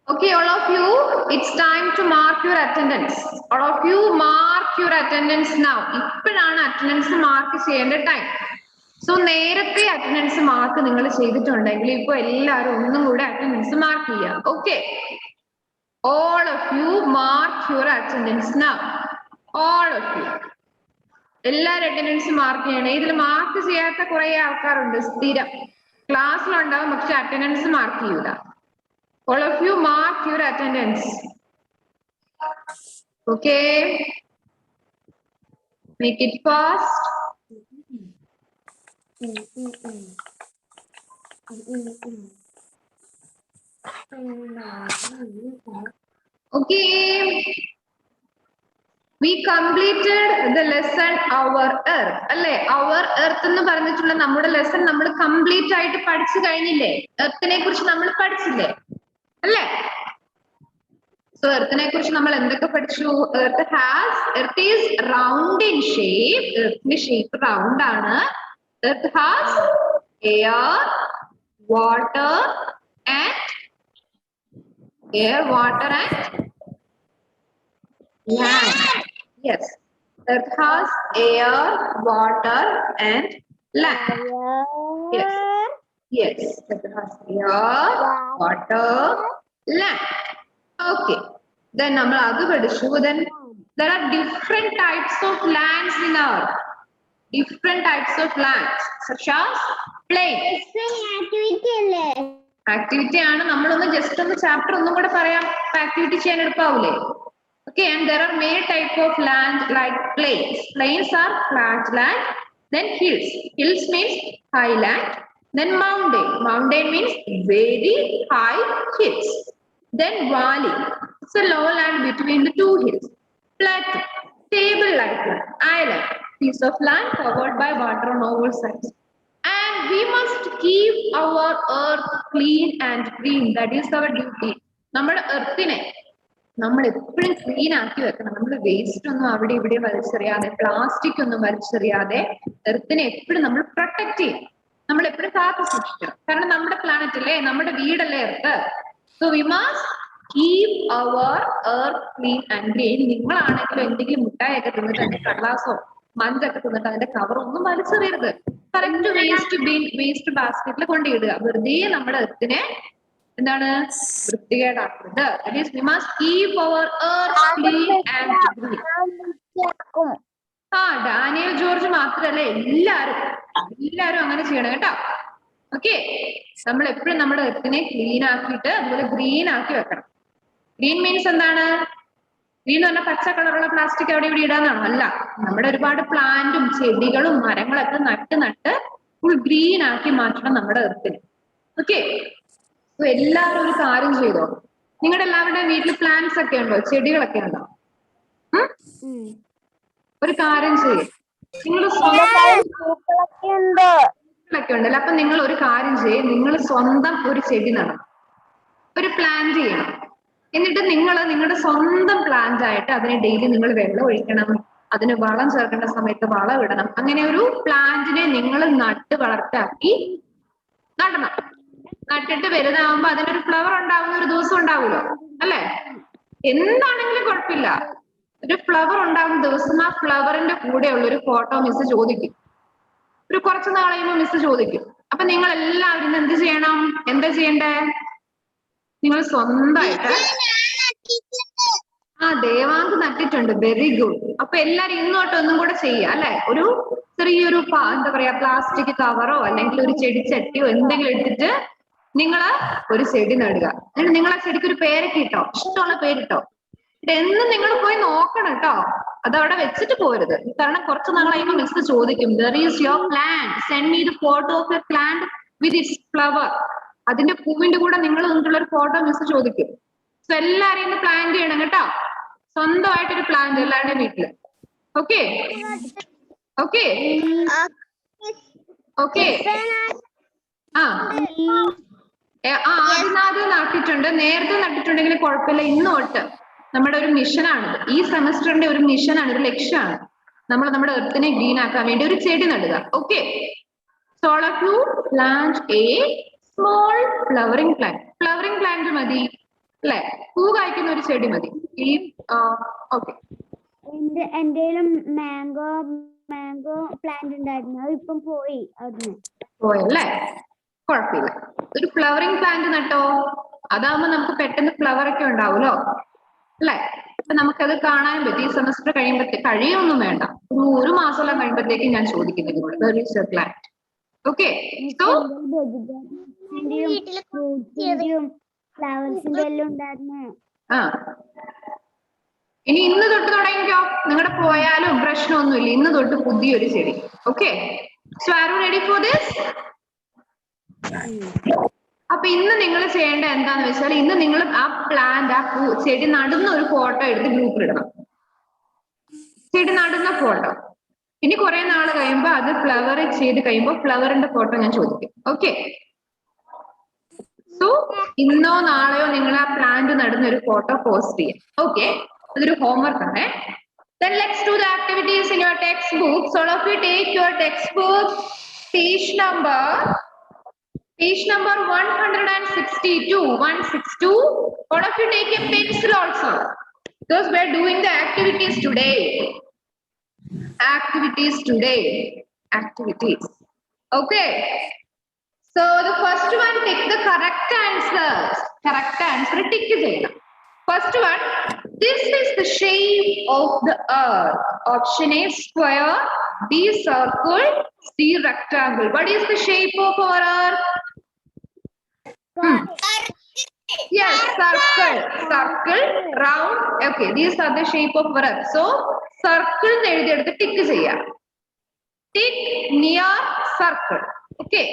Okay, all of you, it's time to mark your attendance. All of you mark your attendance now. ഇപ്പോഴാണ് attendance mark ചെയ്യേണ്ട time. So നേരത്തെ attendance mark നിങ്ങൾ ചെയ്തിട്ടുണ്ടെങ്കിൽ ഇപ്പൊ എല്ലാവരും ഒന്നും കൂടെ attendance മാർക്ക് ചെയ്യാം. Okay. All of you mark your attendance now. All of you. എല്ലാവരും attendance മാർക്ക് ചെയ്യണേ. ഇതിൽ മാർക്ക് ചെയ്യാത്ത കുറെ ആൾക്കാരുണ്ട് സ്ഥിരം. ക്ലാസ്സിലുണ്ടാവും പക്ഷെ attendance മാർക്ക് ചെയ്യൂല. All of you mark your attendance. Okay. Make it fast. Okay. We completed the lesson Our Earth. അല്ലേ? Our Earth എന്ന് പറഞ്ഞിട്ടുള്ള നമ്മുടെ ലെസൺ നമ്മൾ കംപ്ലീറ്റ് ആയിട്ട് പഠിച്ചു കഴിഞ്ഞില്ലേ? എർത്തിനെ കുറിച്ച് നമ്മൾ പഠിച്ചില്ലേ? അല്ലേ? So എർത്തിനെ കുറിച്ച് നമ്മൾ എന്തൊക്കെ പഠിച്ചു? Earth is round in shape. എർത്തിന്റെ ഷേപ്പ് റൗണ്ട് ആണ്. Earth has air, water and land. Yes. Earth has air, water and land. Yes. Yes. Earth has air, water, land. Okay. Then നമ്മൾ അത് പഠിച്ചു. Then there are different types of lands in Earth. Different types of lands such as plains. Activity ആണ്. നമ്മളൊന്ന് just ഒന്ന് chapter ഒന്നും കൂടെ പറയാം. Activity ചെയ്യാൻ എളുപ്പമാവില്ലേ? Okay, and there are many types of land like plains. Plains are flat land. Then hills. Hills means high land. Then mountain. Mountain means very high hills. Then valley. It's a low land between the two hills. Plateau. Table-like land. Island. Piece of land covered by water on all sides. And we must keep our earth clean and green. That is our duty. നമ്മുടെ എർത്തിനെ നമ്മൾ എപ്പോഴും clean ആക്കി വെക്കണം. നമ്മൾ waste ഒന്നും അവിടെ ഇവിടെ വലിച്ചെറിയാതെ, plastic ഒന്നും വലിച്ചെറിയാതെ എർത്തിനെ എപ്പോഴും നമ്മൾ പ്രൊട്ടക്ട് ചെയ്യും. നമ്മൾ എപ്പോഴും കാത്തു സൂക്ഷിക്കണം. കാരണം നമ്മുടെ പ്ലാനറ്റ് അല്ലേ, നമ്മുടെ വീടല്ലേ earth. So we must keep our earth clean and green. നിങ്ങളാണെങ്കിലും എന്തെങ്കിലും മുട്ടായൊക്കെ തിന്നിട്ട് അതിന്റെ കടലാസോ മഞ്ചൊക്കെ തിന്നിട്ട് അതിന്റെ കവർ ഒന്നും വലിച്ചെറിയരുത്. Correct waste ബാസ്കറ്റിൽ കൊണ്ടിടുക. വെറുതെ നമ്മുടെ എർത്തിനെ എന്താണ് വൃത്തികേടാക്കുന്നത്. We must keep our earth clean and green. Daniel George മാത്രല്ല, എല്ലാരും അങ്ങനെ ചെയ്യണം കേട്ടോ. ഓക്കെ, നമ്മൾ എപ്പോഴും നമ്മുടെ എർത്തിനെ ക്ലീൻ ആക്കിയിട്ട് അതുപോലെ ഗ്രീൻ ആക്കി വെക്കണം. ഗ്രീൻ മീൻസ് എന്താണ്? ഗ്രീൻ എന്ന് പറഞ്ഞാൽ പച്ച കളറുള്ള പ്ലാസ്റ്റിക് അവിടെ ഇവിടെ ഇടാന്നാണോ? അല്ല, നമ്മുടെ ഒരുപാട് പ്ലാന്റും ചെടികളും മരങ്ങളൊക്കെ നട്ട് ഫുൾ ഗ്രീൻ ആക്കി മാറ്റണം നമ്മുടെ എർത്തിനെ. ഓക്കെ, എല്ലാവരും ഒരു കാര്യം ചെയ്തോ. നിങ്ങളുടെ എല്ലാവരുടെയും വീട്ടിൽ പ്ലാന്റ്സ് ഒക്കെ ഉണ്ടോ? ചെടികളൊക്കെ ഉണ്ടോ? ഒരു കാര്യം ചെയ്യും, നിങ്ങൾ ഒക്കെ ഉണ്ടല്ലോ. അപ്പൊ നിങ്ങൾ ഒരു കാര്യം ചെയ്യും, നിങ്ങൾ സ്വന്തം ഒരു ചെടി നടണം, ഒരു പ്ലാന്റ് ചെയ്യണം. എന്നിട്ട് നിങ്ങൾ നിങ്ങളുടെ സ്വന്തം പ്ലാന്റ് ആയിട്ട് അതിനെ ഡെയിലി നിങ്ങൾ വെള്ളം ഒഴിക്കണം, അതിന് വളം ചേർക്കേണ്ട സമയത്ത് വളം ഇടണം. അങ്ങനെ ഒരു പ്ലാന്റിനെ നിങ്ങൾ നട്ട് വളർത്താക്കി നടണം. നട്ടിട്ട് വലുതാവുമ്പോ അതിനൊരു ഫ്ലവർ ഉണ്ടാവുന്ന ഒരു ദിവസം ഉണ്ടാവുമല്ലോ, അല്ലെ? എന്താണെങ്കിലും കുഴപ്പമില്ല, ഒരു ഫ്ലവർ ഉണ്ടാകുന്ന ദിവസം ആ ഫ്ലവറിന്റെ കൂടെയുള്ള ഒരു ഫോട്ടോ മിസ് ചോദിക്കും. ഒരു കുറച്ച് നാൾ കഴിയുമ്പോൾ മിസ് ചോദിക്കും. അപ്പൊ നിങ്ങൾ എല്ലാവരും എന്ത് ചെയ്യണം? എന്താ ചെയ്യണ്ടേ? നിങ്ങൾ സ്വന്തമായിട്ട് ദേവാങ്ക് നട്ടിട്ടുണ്ട്. Very good. അപ്പൊ എല്ലാരും ഇന്നോട്ട് ഒന്നും കൂടെ ചെയ്യുക, അല്ലെ? ഒരു ചെറിയൊരു എന്താ പറയാ, പ്ലാസ്റ്റിക് കവറോ അല്ലെങ്കിൽ ഒരു ചെടിച്ചട്ടിയോ എന്തെങ്കിലും എടുത്തിട്ട് നിങ്ങള് ഒരു ചെടി നടുക. എന്നിട്ട് നിങ്ങൾ ആ ചെടിക്ക് ഒരു പേരൊക്കെ ഇട്ടോ, ഇഷ്ടമുള്ള പേരിട്ടോ. എന്നും നിങ്ങൾ പോയി നോക്കണം കേട്ടോ, അതവിടെ വെച്ചിട്ട് പോരുത്. കാരണം കുറച്ച് നാൾ കഴിയുമ്പോൾ മിസ് ചോദിക്കും, there is your plant, send me the photo of your plant with its flower. അതിന്റെ പൂവിന്റെ കൂടെ നിങ്ങൾ നിന്നിട്ടുള്ള ഒരു ഫോട്ടോ മിസ് ചോദിക്കും. സോ എല്ലാരെയും പ്ലാന്റ് ചെയ്യണം കേട്ടോ, സ്വന്തമായിട്ടൊരു പ്ലാന്റ് എല്ലാവരുടെയും വീട്ടില്. Okay okay okay. ആദ്യം നട്ടിട്ടുണ്ട്, നേരത്തെ നട്ടിട്ടുണ്ടെങ്കിൽ കുഴപ്പമില്ല. ഇന്ന് തൊട്ട് നമ്മുടെ ഒരു മിഷനാണിത്, ഈ സെമസ്റ്ററിന്റെ ഒരു മിഷനാണ്, ഒരു ലക്ഷ്യമാണ്. നമ്മൾ നമ്മുടെ എർത്തിനെ ഗ്രീൻ ആക്കാൻ വേണ്ടി ഒരു ചെടി നടുക. Okay, so all of U plant A small flowering plant. Flowering plant മതി. അല്ലെ? പൂ കായ്ക്കുന്ന ഒരു ചെടി മതി. ഈ ഓക്കെ. എന്റെയിലും മാംഗോ പ്ലാന്റ് ഉണ്ടായിരുന്നു, അത് ഇപ്പം പോയി. അവിടുന്ന് പോയല്ലേ? കുഴപ്പമില്ല. ഒരു ഫ്ലവറിംഗ് പ്ലാന്റ് നട്ടോ, അതാവുമ്പോ നമുക്ക് പെട്ടെന്ന് ഫ്ലവർ ഒക്കെ ഉണ്ടാവുമല്ലോ അല്ലെ? അപ്പൊ നമുക്കത് കാണാൻ പറ്റും. ഈ സെമസ്റ്റർ കഴിയൊന്നും വേണ്ട, ഒരു മാസമെല്ലാം കഴിയുമ്പോഴത്തേക്ക് ഞാൻ ചോദിക്കുന്നത് പ്ലാന്റ്. ഓക്കെ, സോ ഫ്ലവേഴ്സിന്റെ എല്ലാം ഉണ്ടായിരുന്നു. ഇനി ഇന്ന് തൊട്ട് തുടങ്ങിക്കോ, നിങ്ങളുടെ പോയാലും പ്രശ്നമൊന്നുമില്ല. ഇന്ന് തൊട്ട് പുതിയൊരു ചെടി. Okay, so are you ready for this? അപ്പൊ ഇന്ന് നിങ്ങൾ ചെയ്യേണ്ട എന്താന്ന് വെച്ചാൽ, ഇന്ന് നിങ്ങൾ ആ പ്ലാന്റ്, ആ ചെടി നടുന്ന ഒരു ഫോട്ടോ എടുത്ത് ഗ്രൂപ്പിൽ ഇടണം. ചെടി നടുന്ന ഫോട്ടോ. ഇനി കുറെ നാൾ കഴിയുമ്പോ അത് ഫ്ലവർ ചെയ്ത് കഴിയുമ്പോൾ ഫ്ലവറിന്റെ ഫോട്ടോ ഞാൻ ചോദിക്കും. ഓക്കെ, സോ ഇന്നോ നാളെയോ നിങ്ങൾ ആ പ്ലാന്റ് നടുന്ന ഒരു ഫോട്ടോ പോസ്റ്റ് ചെയ്യാം. ഓക്കെ, അതൊരു ഹോംവർക്ക് ആണ്. Then let's do the activities in your textbooks. All of you take your textbook, page number 162. 162. All of you take a pencil also, because we are doing the activities today. Activities. Okay. So the first one, take the correct answers. Correct answer tick cheyna. First one, this is the shape of the earth. Option A square, B circle, C rectangle. What is the shape of our earth? Yes, circle, round. Okay, these are the shape of our earth. So circle ne ezhudiyeduthu tick cheya. Tick near circle. Okay.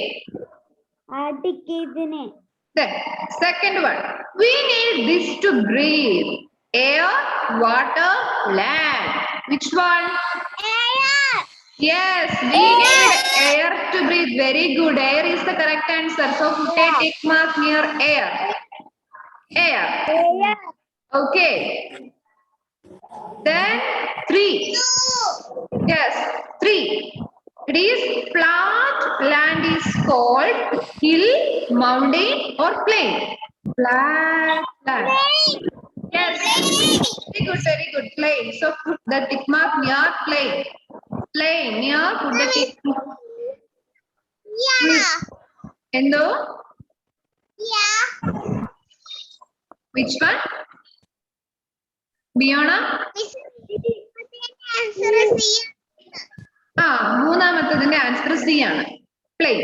Tick idine. Then second one, we need this to breathe. Air, water, land. Which one? Air. Yes, we need air to breathe. Very good. Air is the correct answer. So put a tick mark near air. Air. Okay. Then 3. Yes, 3. It is flat land is called hill, mountain or plain. Flat land. Yes. Very good. Plain. So put the tick mark near plain. Plain near. Put the tick. Yeah. Endo? Yeah. Which one? Biona? Answer is C. മൂന്നാമത്തതിന്റെ answer C ആണ്, plane.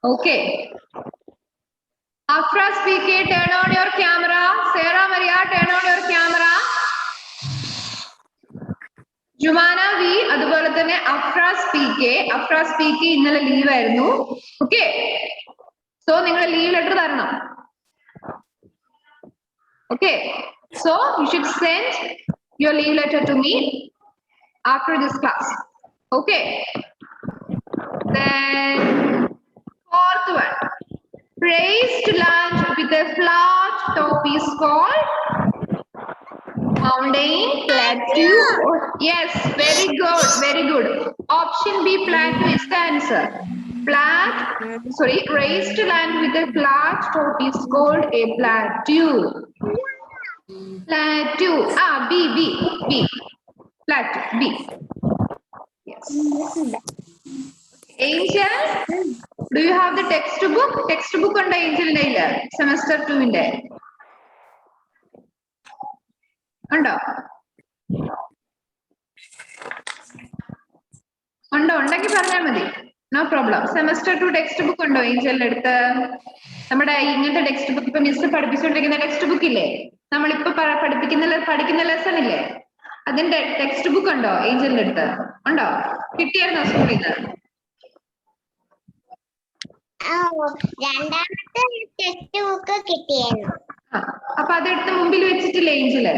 Okay, Afra speak, turn on your camera. Sarah Maria, turn on your camera. Jumana V, അതുപോലെ തന്നെ Afra speak ഇന്നലെ leave ആയിരുന്നു. Okay, so നിങ്ങൾ leave letter തരണം. Okay, so you should send your leave letter to me after this class. Okay, then fourth one, raised land with a flat top is called mountain, plateau. Yes, very good. Option B, plateau is the answer. Raised land with a flat top is called a plateau. B. Plateau, B. Yes. Angel, do you have the textbook? Textbook on the Angel Naila, semester 2 in there. ഉണ്ടെങ്കിൽ പറഞ്ഞാൽ മതി, no problem. Semester 2 text book ഉണ്ടോ ഏഞ്ചലിന്റെ അടുത്ത്? നമ്മുടെ ഇങ്ങനത്തെ text book ഇപ്പൊ miss പഠിപ്പിച്ചുകൊണ്ടിരിക്കുന്ന ടെക്സ്റ്റ് ബുക്ക് ഇല്ലേ, നമ്മളിപ്പോ പഠിക്കുന്ന ലെസൺ ഇല്ലേ, അതിന്റെ ടെക്സ്റ്റ് ബുക്ക് ഉണ്ടോ ഏഞ്ചലിന്റെ അടുത്ത്? ഉണ്ടോ? കിട്ടിയായിരുന്നോ സ്കൂളിൽ നിന്ന്? രണ്ടാമത്തെ ടെക്സ്റ്റ് ബുക്ക് കിട്ടിയായിരുന്നു. അപ്പൊ അതെടുത്ത് മുമ്പിൽ വെച്ചിട്ടില്ലേ ഏഞ്ചല്?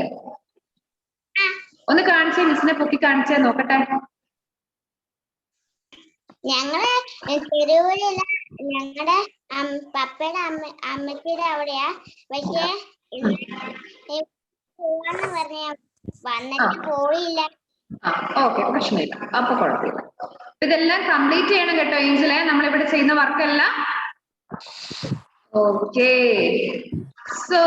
ഒന്ന് കാണിച്ചേ, മിസ്സിനെ പൊക്കി കാണിച്ചേ നോക്കട്ടെ. ഞങ്ങള് തെരുവിലുള്ള ഞങ്ങളുടെ പപ്പയുടെ അമ്മച്ചിയുടെ അവിടെയാ, പക്ഷേ പോവാന്ന് പറഞ്ഞ വന്നിട്ട് പോയില്ല. ഓക്കെ, പ്രശ്നമില്ല, അപ്പൊ കുഴപ്പമില്ല. ഇതെല്ലാം കംപ്ലീറ്റ് ചെയ്യണം കേട്ടോ ഏഞ്ചലെ, നമ്മളിവിടെ ചെയ്യുന്ന വർക്കെല്ലാം. Okay, So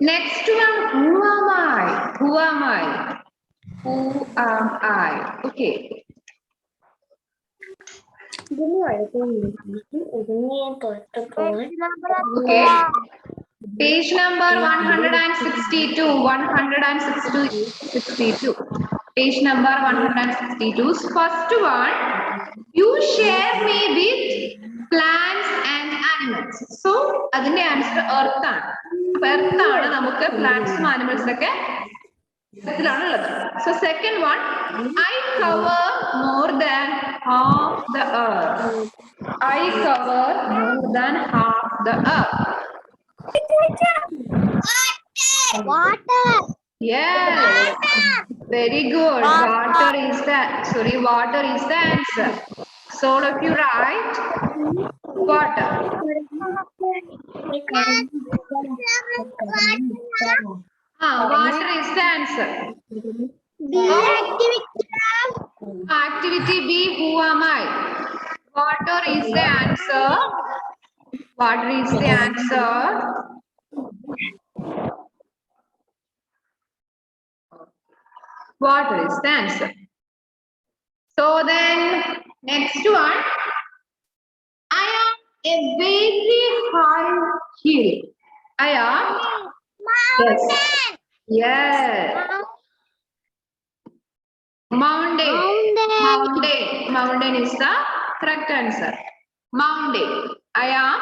next one, who am I? Who am I? Who am I? Okay. Okay. Page number 162. 162. Page number 162. First one, you share me with plants and animals. So, അതിന്റെ ആൻസർ earth ആണ്. Earth ആണ് നമുക്ക് പ്ലാന്റ്സും ആനിമൽസും ഒക്കെ ഇതിലാണുള്ളത്. So, second one, I cover more than half the earth. I cover more than half the earth. Water. Yes, very good. Water is the answer. So all of you write water. Water is the answer. Activity B, who am I? Water is the answer. Water is the answer. Water is the answer. So then, next one. I am a very high hill. I am. Yes. Mountain. Mountain is the correct answer. Mountain. I am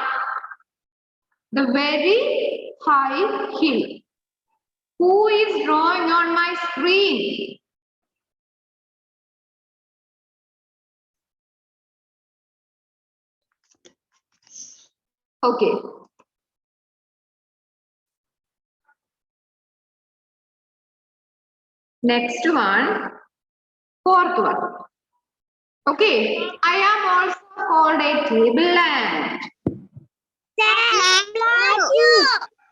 the very high hill. Who is drawing on my screen? Okay. Next one, fourth one. Okay, I am also called a tableland.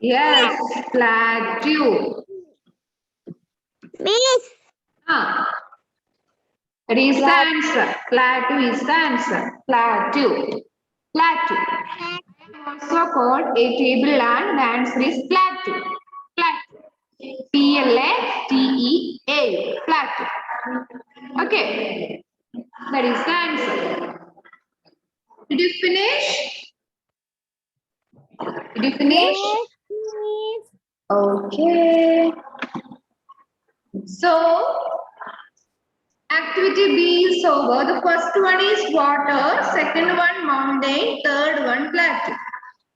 Yes, plateau. Miss. That is the answer. Plateau is the answer. Plateau. Plateau. I am also called a tableland. The answer is plateau. Plateau. Platea. Plateau. Okay. That is the answer. Did you finish? Did you finish? Yes. Okay. So, activity B is over. The first one is water, second one mountain, third one plateau.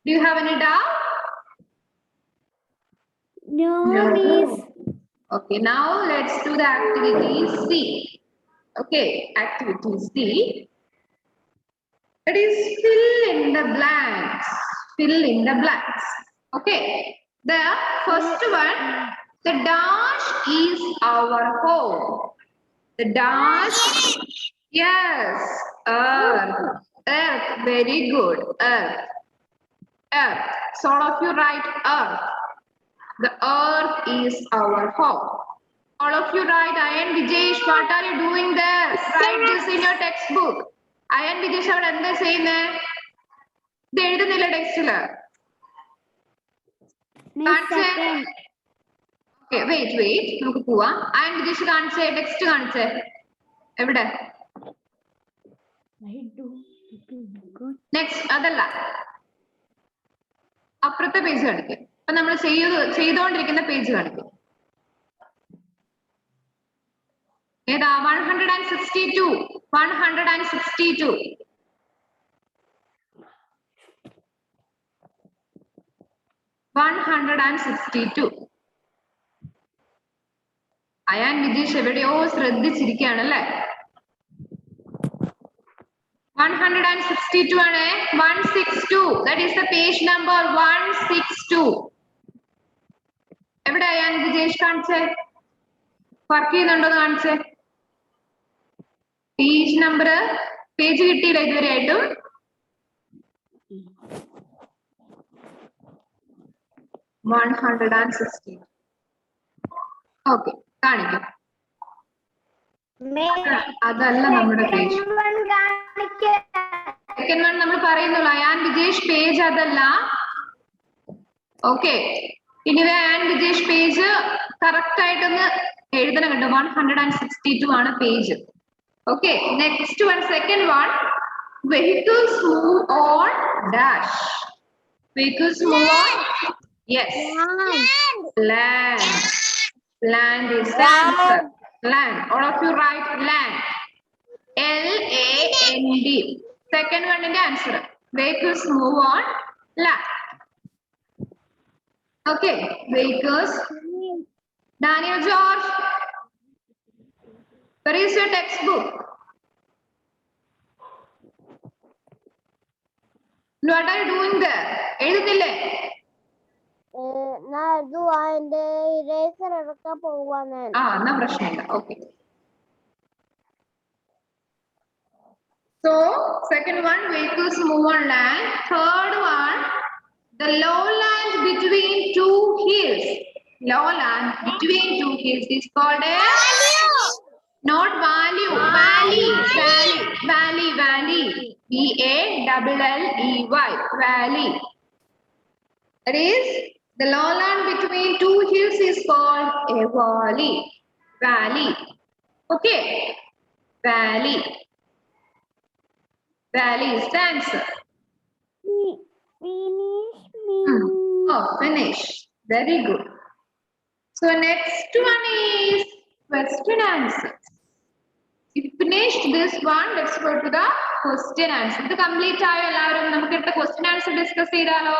Do you have any doubt? No, miss. Okay, now let's do the activity C. Okay, activity C. It is fill in the blanks. Fill in the blanks. Okay, the first one, the dash is our home. The dash, yes, earth, earth, very good, earth, earth. So all of you write earth. The earth is our home. All of you write, Ayan Vijesh, what are you doing there? Write this in your textbook. Ayan Vijesh, what are they saying there? They didn't know the text. Okay, wait. നമുക്ക് പോവാം. Ayan Vijesh കാണിച്ചേ, text കാണിച്ചേ. എവിടെ? Next, അതല്ല. അപ്പുറത്തെ page കാണിക്കും. അപ്പൊ നമ്മൾ ചെയ്തുകൊണ്ടിരിക്കുന്ന പേജ് കാണിക്കും. ഏതാ? 162. 162. അയാൻ വിജേഷ് എവിടെയോ ശ്രദ്ധിച്ചിരിക്കുകയാണല്ലേ? 162 ആണ്. 162. That is the page number 162. എവിടെ അയാൻ വിജേഷ് കാണിച്ചേ? വർക്ക് ചെയ്യുന്നുണ്ടോ കാണിച്ചേ? പേജ് നമ്പർ, പേജ് കിട്ടിയില്ല ഇതുവരെ ആയിട്ടും. ഓക്കെ, കാണിക്കും. അതല്ല നമ്മുടെ പേജ്. സെക്കൻഡ് വൺ നമ്മൾ പറയുന്നുള്ളൂ. അയാൻ വിജേഷ് പേജ് അതല്ല. Okay. Anyway, and Vijesh page correct ആയിട്ടൊന്ന് എഴുതണം കേട്ടോ. 162 ആണ് page. Okay. Next one, second one. Vehicles move on dash. Vehicles move on. Yes. Land. Land is the answer. Land. All of you write land. L-A-N-D. Second one in the answer. Vehicles move on land. Okay. Vehicles. Daniel George. Where is your textbook? What are you doing there? എഴുതുന്നില്ലേ? എന്നാ പ്രശ്നമില്ല. Okay. So, second one, vehicles move on land. Third one, the lowland between two hills. Lowland between two hills is called a not value, valley, valley, valley, valley. V-A-L-L-E-Y, valley. That is, the lowland between two hills is called a valley. Valley. Okay. Valley. Valley is the answer. Oh, finish. Very good. So next one is question answers. If you finished this one, let's go to the question answer. The complete ആയോ എല്ലാവരും? നമുക്ക് ഇട്ട question answer discuss ചെയ്താലോ?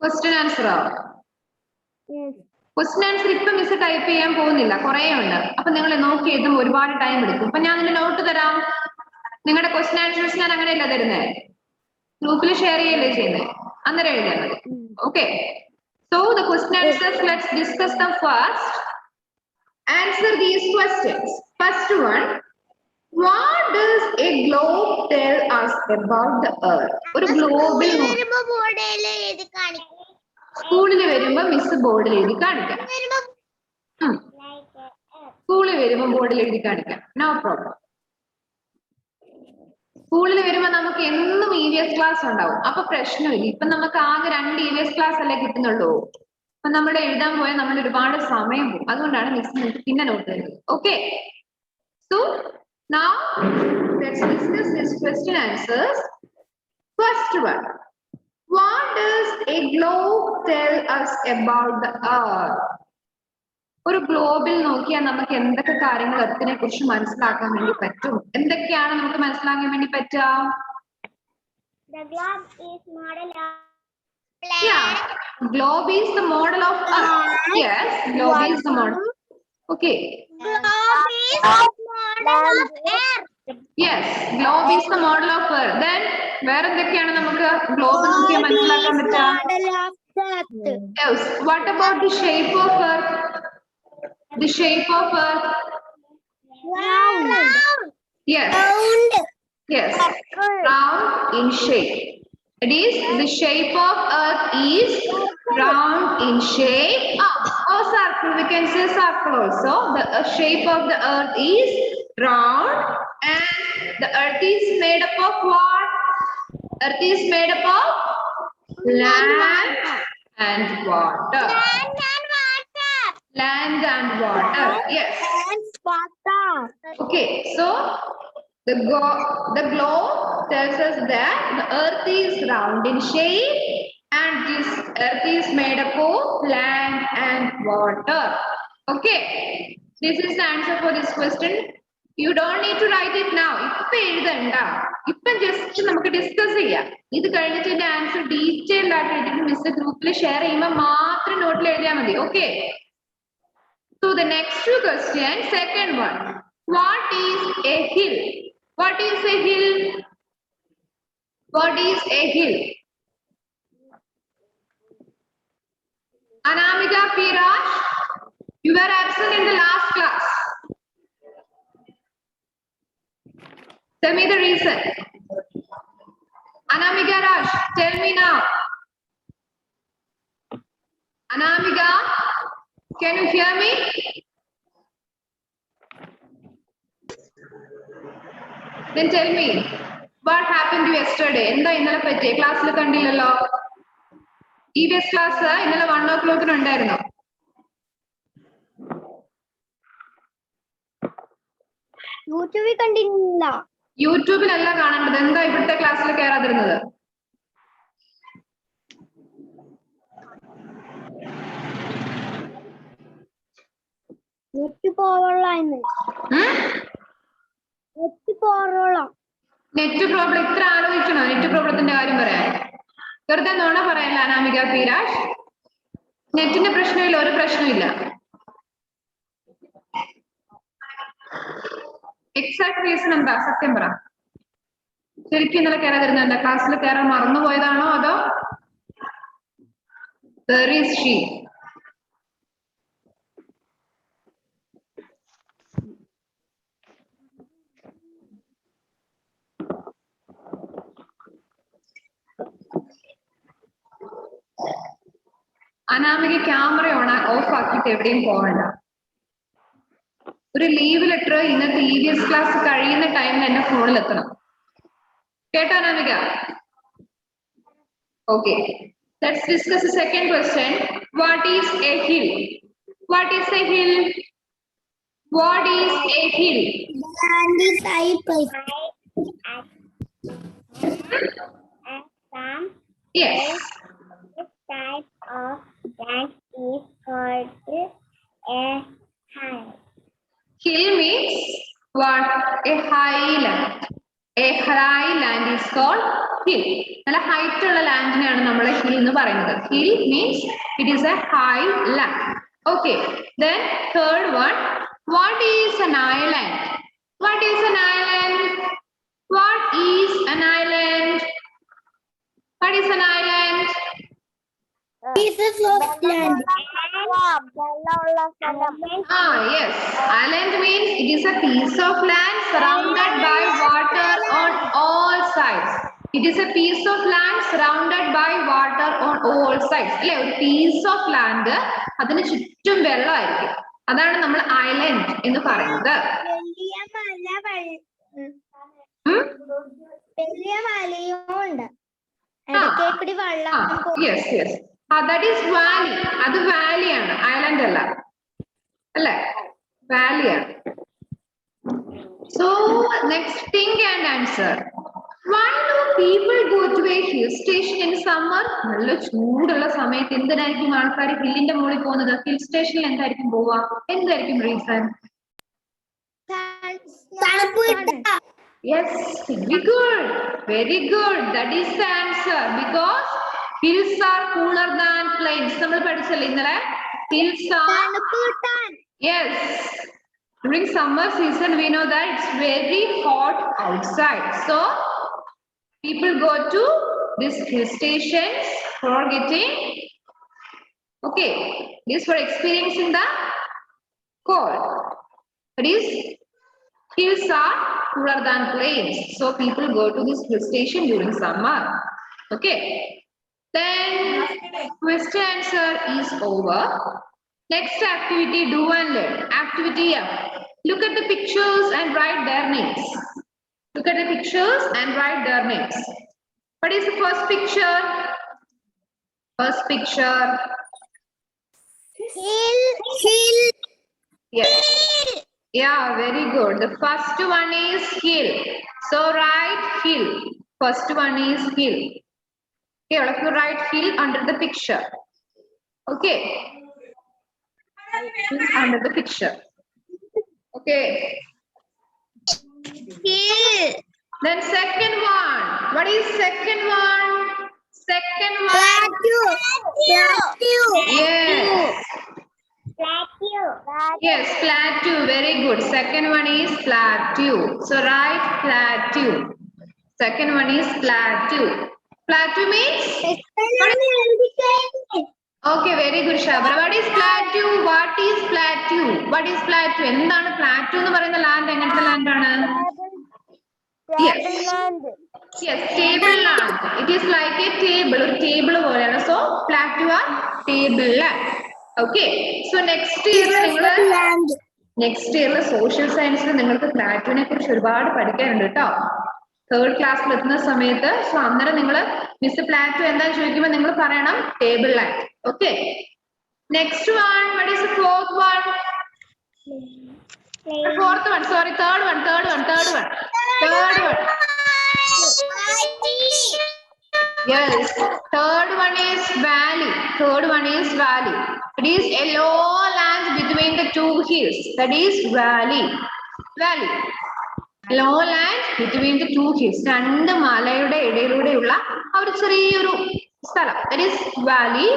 Question answer ഓ? Question answer ഇപ്പൊ miss type ചെയ്യാൻ പോകുന്നില്ല, കുറേ ഉണ്ട്. അപ്പൊ നിങ്ങൾ നോക്കി എഴുതും, ഒരുപാട് ടൈം എടുക്കും. അപ്പൊ ഞാൻ അതിന്റെ നോട്ട് തരാം. നിങ്ങളുടെ ക്വസ്റ്റ്യൻ ആൻസേഴ്സ് ഞാൻ അങ്ങനെയല്ല തരുന്നേ, ഗ്രൂപ്പിൽ ഷെയർ ചെയ്യല്ലേ ചെയ്യുന്നത്, അന്നേരം എഴുതിയാൽ മതി. Okay. So the question answers, let's discuss them first. Answer these questions. First one, what does a globe tell us about the earth? ഒരു ഗ്ലോബിൽ സ്കൂളിൽ വരുമ്പോ മിസ് ബോർഡിൽ എഴുതി കാണിക്കാം. സ്കൂളിൽ വരുമ്പോ ബോർഡിൽ എഴുതി കാണിക്കാം, നോ പ്രോബ്ലം. സ്കൂളിൽ വരുമ്പോ നമുക്ക് എന്നും EVS ക്ലാസ് ഉണ്ടാവും, അപ്പൊ പ്രശ്നമില്ല. ഇപ്പൊ നമുക്ക് ആകെ 2 EVS ക്ലാസ് അല്ലേ കിട്ടുന്നുള്ളൂ. അപ്പൊ നമ്മൾ എഴുതാൻ പോയാൽ നമ്മൾ ഒരുപാട് സമയം പോകും. അതുകൊണ്ടാണ് മിസ് നിങ്ങൾക്ക് പിന്നെ നോട്ട് തരുന്നത്. Okay. So now let's discuss this question answers. First one, what does a globe tell us about the earth? ഒരു ഗ്ലോബിൽ നോക്കിയാൽ നമുക്ക് എന്തൊക്കെ കാര്യങ്ങൾ എർത്തിനെ കുറിച്ച് മനസ്സിലാക്കാൻ വേണ്ടി പറ്റും? എന്തൊക്കെയാണ് നമുക്ക് മനസ്സിലാക്കാൻ വേണ്ടി പറ്റുക? The globe is model of Yeah, globe is the model of earth. Yes, globe is the model. Okay. Globe is model of earth. Yes, globe is the model of earth. Then വേറെ എന്തൊക്കെയാണ് നമുക്ക് globe നോക്കിയാൽ മനസ്സിലാക്കാൻ പറ്റുക? Model of earth. Yes. What about the shape of earth? The shape of earth? Round. Yes. Round. Yes. Round in shape. It is the shape of earth is round in shape. Or circle. We can say circle also. The shape of the earth is round, and the earth is made up of what? Earth is made up of land and water. Land and water. Land and water. Yes. And water. Okay. So the globe tells us that the earth is round in shape and this earth is made up of land and water. Okay. This is the answer for this question. You don't need to write it now. ഇപ്പൊ എഴുതണ്ട. ഇപ്പൊ just നമുക്ക് discuss ചെയ്യാം. ഇത് കഴിഞ്ഞിട്ട് ഇതിന്റെ answer detailed ആയിട്ട് എഴുതിയിട്ട് miss ഗ്രൂപ്പിൽ ഷെയർ ചെയ്യുമ്പോൾ മാത്രം നോട്ടിൽ എഴുതിയാൽ മതി. Okay. So the next question, second one. What is a hill? What is a hill? What is a hill? Anamika Pirash, you were absent in the last class. Tell me the reason. Anamika Raj, tell me now. Anamika, can you hear me? Then tell me. What happened to yesterday? എന്താ ഇന്നലെ പറ്റിയ? ക്ലാസ്സിൽ കണ്ടില്ലല്ലോ. EVS class ഇന്നലെ 1 o'clock ഉണ്ടായിരുന്നു. യൂട്യൂബിൽ കണ്ടില്ല. യൂട്യൂബിലല്ല കാണേണ്ടത്. എന്താ ഇവിടുത്തെ ക്ലാസ്സിൽ കയറാതിരുന്നത്? നെറ്റ് പോവള്ളായിരുന്നു. നെറ്റ് പോവള്ളം. നെറ്റ് പ്രോബ്ലം ഇത്ര ആലോചിക്കണോ? നെറ്റ് പ്രോബ്ലത്തിന്റെ കാര്യം പറയാൻ വെറുതെ നോണ പറയല്ല അനാമിക പീരാജ്. നെറ്റിന്റെ പ്രശ്നമില്ല, ഒരു പ്രശ്നമില്ല. എക്സാക്ട് റീസൺ എന്താ? സത്യം പറ. ശരിക്കും ഇന്നലെ കയറാതിരുന്നത് എന്താ? ക്ലാസ്സിൽ കയറാൻ മറന്നുപോയതാണോ അതോ where is she? Anamika camera off ആക്കിയിട്ട് എവിടെയും പോകണ്ട. ഒരു ലീവ് ലെറ്റർ ഇന്നത്തെ EVS ക്ലാസ് കഴിയുന്ന ടൈമിൽ എന്റെ ഫോണിൽ എത്തണം. കേട്ടോ Anamika? Okay. Let's discuss the second question. What is a hill? What is a hill? What is a hill? Land is type. Yes. This type of land is called a hill. Hill means what? A highland. A high land is called hill. നല്ല height ഉള്ള ലാൻഡിനെയാണ് നമ്മൾ hill എന്ന് പറയുന്നത്. Hill means it is a high land. Okay. Then third one. What is an island? What is an island? What is an island? What is an island? Pieces of land. Yes. Island means it is a piece of land surrounded by water on all sides. It is a piece of land surrounded by water on all sides. അല്ലെ? ഒരു piece of land അതിന് ചുറ്റും വെള്ളമായിരിക്കും. അതാണ് നമ്മൾ island എന്ന് പറയുന്നത്. വലിയ മലയും ഉണ്ട്. Yes, yes. That is valley. അത് valley ആണ്, ഐലൻഡ് അല്ല. അല്ലേ? Valley ആണ്. So next think and answer. Why do people go to a hill station in summer? നല്ല ചൂടുള്ള സമയത്ത് എന്തിനായിരിക്കും ആൾക്കാർ ഹില്ലിന്റെ മുകളിൽ പോകുന്നത്? ഹിൽ സ്റ്റേഷനിൽ എന്തായിരിക്കും പോവാ? എന്തായിരിക്കും reason? Yes, very good. Very good. That is the answer. Because hills are cooler than plains. നമ്മൾ പഠിച്ചല്ലേ ഇന്നലെ? Hills are. Yes. During summer season, we know that it's very hot outside. So, people go to these hill stations for getting, okay, this for experiencing the cold. That is, hills are cooler than plains. So, people go to this hill station during summer. Okay. Then, question answer is over. Next activity, do and learn. Activity F. Look at the pictures and write their names. Look at the pictures and write their names. What is the first picture? First picture. Hill. Yes. Yeah, very good. The first one is hill. So write hill. First one is hill. Okay, all of you write hill under the picture. Okay. Under the picture. Okay. Hill. Then second one. What is second one? Second one. Plateau. Yes. Plateau. Yes, plateau. Very good. Second one is plateau. So write plateau. Second one is plateau. Plateau means? Okay, very good, Shabara. What is plateau? What is plateau? What is plateau? എന്താണ് plateau എന്ന് പറയുന്ന land? എങ്ങനത്തെ land ആണ്? Yes. Yes, table land. It is like a table. ഒരു table പോലെയാണ്. So plateau are table land. Okay. So next year social science നിങ്ങൾക്ക് plateauനെ കുറിച്ച് ഒരുപാട് പഠിക്കാനുണ്ട് കേട്ടോ. തേർഡ് ക്ലാസ്സിൽ എത്തുന്ന സമയത്ത്. സോ അന്നേരം നിങ്ങൾ മിസ് പ്ലാറ്റോ എന്താ ചോദിക്കുമ്പോൾ നിങ്ങൾ പറയണം table land. Okay, next one, what is the fourth one? Fourth one, sorry, third one. Yes, third one is valley. It is a low land between the two hills. That is valley. Low land between the two hills. രണ്ട് മലയുടെ ഇടയിലൂടെയുള്ള ഒരു ചെറിയൊരു സ്ഥലം. That is valley.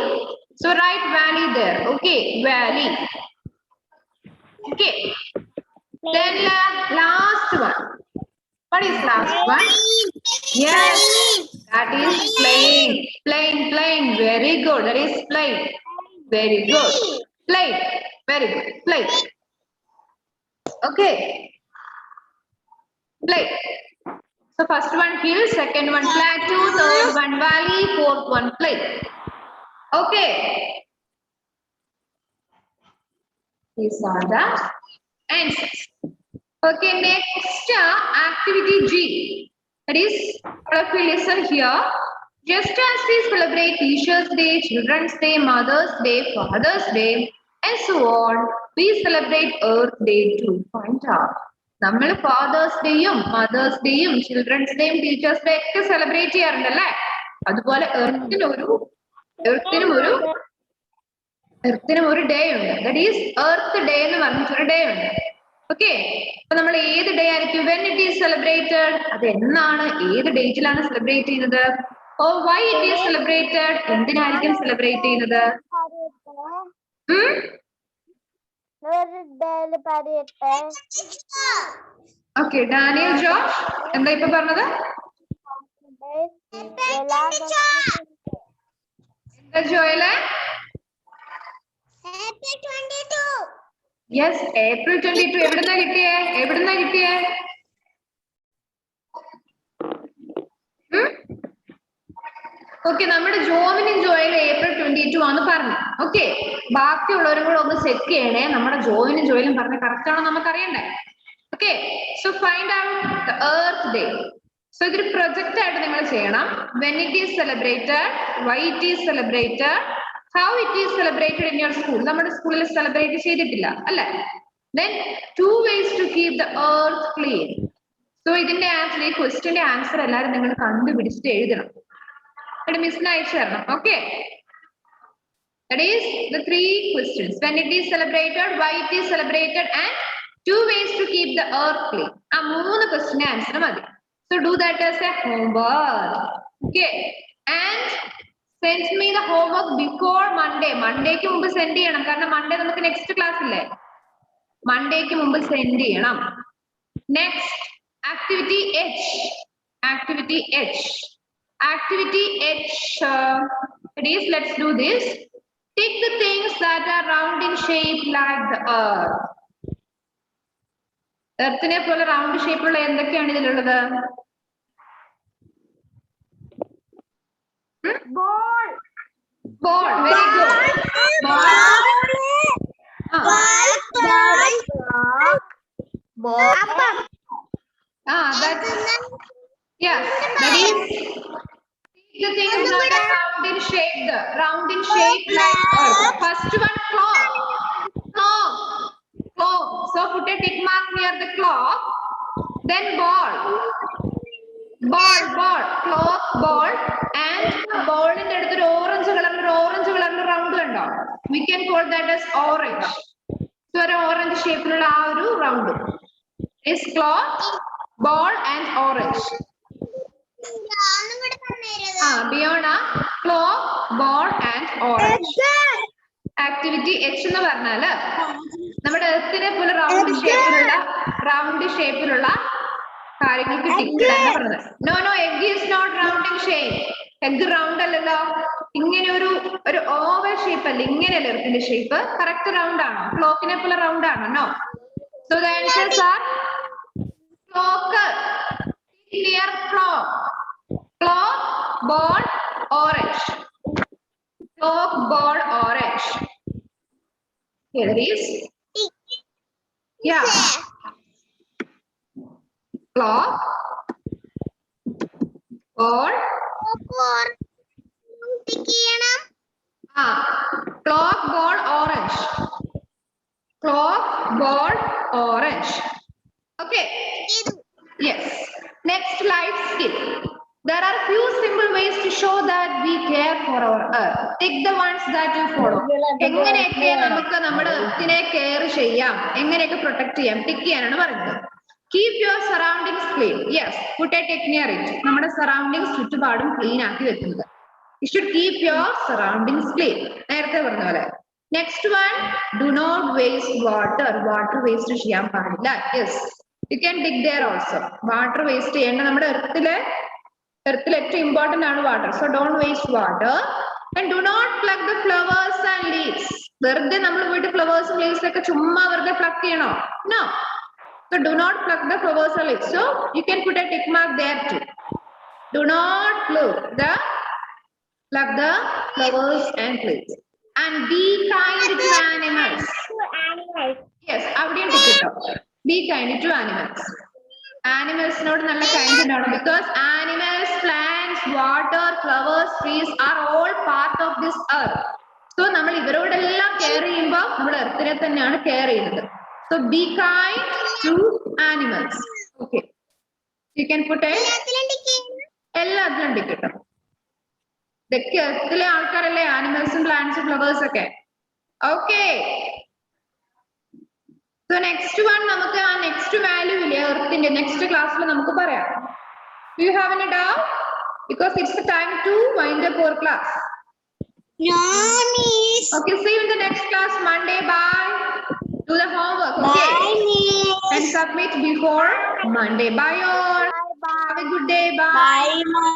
So write valley there. Okay, valley. Okay. Then last one. What is last one? Yes, that is plain. Very good. That is plain. Very good. Plain. Very good. Plain. Okay. Plain. So first one hill, second one plateau, third one valley, fourth one plain. Okay. These are the answers. Okay, next activity G. That is, listen here. Just as we celebrate Teachers' Day, Children's Day, Mother's Day, Father's Day, and so on, we celebrate Earth Day too. Point out. നമ്മൾ father's ഡേയും mother's ഡേയും children's ഡേയും teachers' day ഒക്കെ celebrate ചെയ്യാറുണ്ടല്ലേ? അതുപോലെ എർത്തിനും ഒരു day ഉണ്ട്. ദാറ്റ് ഈസ് എർത്ത് ഡേ എന്ന് പറഞ്ഞിട്ടൊരു ഡേ ഉണ്ട്. ഓക്കെ, അപ്പൊ നമ്മൾ ഏത് ഡേ ആയിരിക്കും വെൻ ഇറ്റ് ഈസ് സെലിബ്രേറ്റഡ്? അത് എന്നാണ്, ഏത് ഡേറ്റിലാണ് സെലിബ്രേറ്റ് ചെയ്യുന്നത്? ഓ വൈ ഇറ്റ് ഈസ് സെലിബ്രേറ്റഡ്? എന്തിനായിരിക്കും സെലിബ്രേറ്റ് ചെയ്യുന്നത്? ഓക്കെ, ഡാനിയൽ ജോർജ് എന്താ ഇപ്പൊ പറഞ്ഞത്? എന്താ ജോയലെ? Yes, April 22. എവിടുന്നാ കിട്ടിയേ? ഓക്കെ, നമ്മുടെ ജോമിനും ജോയിലും April 22 ആണെന്ന് പറഞ്ഞു. ഓക്കെ, ബാക്കിയുള്ളവരും കൂടെ ഒന്ന് ചെക്ക് ചെയ്യണേ. നമ്മുടെ ജോയിനും ജോയിലും പറഞ്ഞ കറക്റ്റ് ആണോ നമുക്ക് അറിയണ്ടേ? Okay, so find out the earth day. So ഇതൊരു പ്രൊജക്റ്റ് ആയിട്ട് നിങ്ങൾ ചെയ്യണം. When it is celebrated, why it is celebrated, how it is celebrated in your school. നമ്മുടെ സ്കൂളിൽ സെലിബ്രേറ്റ് ചെയ്തിട്ടില്ല അല്ലെ? Then 2 ways to keep the earth clean. So ഇതിന്റെ answer, ഈ ക്വസ്റ്റ്യന്റെ ആൻസർ എല്ലാവരും നിങ്ങൾ കണ്ടുപിടിച്ചിട്ട് എഴുതണം. മിസ്സിന് അയച്ചു തരണം. Okay, that is the 3 questions. When it is celebrated, why it is celebrated, and 2 ways to keep the earth clean. ആ 3 ക്വസ്റ്റ്യന്റെ ആൻസർ മതി. So do that as a homework. Okay, and send me the homework before Monday. മൺഡേക്ക് മുമ്പ് send ചെയ്യണം. കാരണം Monday നമുക്ക് next class ഇല്ലേ? മൺഡേക്ക് മുമ്പ് send ചെയ്യണം. Next activity H. It is, let's do this. Take the things that are round in shape like the earth. എർത്തിനെ പോലെ round ഷേപ്പുള്ള എന്തൊക്കെയാണ് ഇതിലുള്ളത്? Ball. Very good. Ball. That's, yes, that is the things that are round in shape like earth. First one, clock. So put a tick mark near the clock. Then ball, clock, ball, and ball in the orange color round undo. We can call that as orange. So an orange shape round is clock, ball, and orange. Beyond clock, ball, and orange. Activity H എന്ന് പറഞ്ഞാല് നമ്മുടെ എർത്തിനെ പോലെ round ഷേപ്പിലുള്ള കാര്യങ്ങൾക്ക് tick ഇടാൻ പറഞ്ഞത്. No, egg is not round in shape. Egg round അല്ലല്ലോ, ഇങ്ങനെ ഒരു ഓവൽ ഷേപ്പ് അല്ല, ഇങ്ങനെയല്ല എർത്തിന്റെ ഷേപ്പ്. കറക്റ്റ് റൗണ്ട് ആണോ? ക്ലോക്കിനെ പോലെ റൗണ്ട് ആണോ? No. So the answers are clock, near clock, ball, orange. Clock, ball, orange. Here it is. Yeah. Clock, ball. Clock, ball, orange. Clock, ball, orange. Okay. Yes. Next, life skill. There are few simple ways to show that we care for our earth. Take the ones that you follow. എങ്ങനെയൊക്കെ നമുക്ക് നമ്മുടെ എർത്തിനെ care ചെയ്യാം, എങ്ങനെയൊക്കെ protect ചെയ്യാം, tick ചെയ്യാനാണ് പറയുന്നത്. Keep your surroundings clean. Yes, put a tick near it. നമ്മുടെ surroundings ചുറ്റുപാടും ക്ലീൻ ആക്കി വെക്കുന്നത്. You should keep your surroundings clean. നേരത്തെ പറഞ്ഞ പോലെ. Next one, do not waste water. Water waste ചെയ്യാൻ പാടില്ല. Yes, you can dig there also. Water waste ചെയ്യേണ്ട. നമ്മുടെ എർത്തിലെ ഏറ്റവും ഇമ്പോർട്ടന്റ് ആണ് water. So don't waste water. And do not pluck the flowers and leaves. വെറുതെ നമ്മൾ പോയിട്ട് ഫ്ലവേഴ്സും ലീവ്സ് ഒക്കെ ചുമ്മാ വെറുതെ പ്ലക്ക് ചെയ്യണോ? No. So do not pluck the flowers and leaves. So you can put a tick mark there too. Do not pluck the flowers and leaves. And be kind to animals. Yes, അവിടെയും tick ഇട്ടോ. Be kind to animals. Animalsനോട് നല്ല kind ഉണ്ടാവണം. Because animals, plants, water, flowers, trees are all part of this earth. So നമ്മൾ ഇവരോടെല്ലാം care ചെയ്യുമ്പോൾ നമ്മൾ എർത്തിനെ തന്നെയാണ് care ചെയ്യുന്നത്. So be kind to animals. Okay. You can put a എല്ലാത്തിലും tick ഇട്ടോ. ഇതൊക്കെ എർത്തിലെ ആൾക്കാരല്ലേ, ആനിമൽസും പ്ലാന്റ്സും ഫ്ലവേഴ്സ് ഒക്കെ. Okay. So next one നമുക്ക് ആ നെക്സ്റ്റ് വാല്യൂ ഇല്ലേ എർത്തിന്റെ നെക്സ്റ്റ് ക്ലാസ്സിൽ നമുക്ക് പറയാം. Do you have any doubt? Because it's the time to wind up our class. No, miss. Okay, see you in the next class Monday. Bye. Do the homework. Okay. Bye, miss. And submit before Monday. Bye all. Bye. Have a good day. Bye. Bye, ma'am.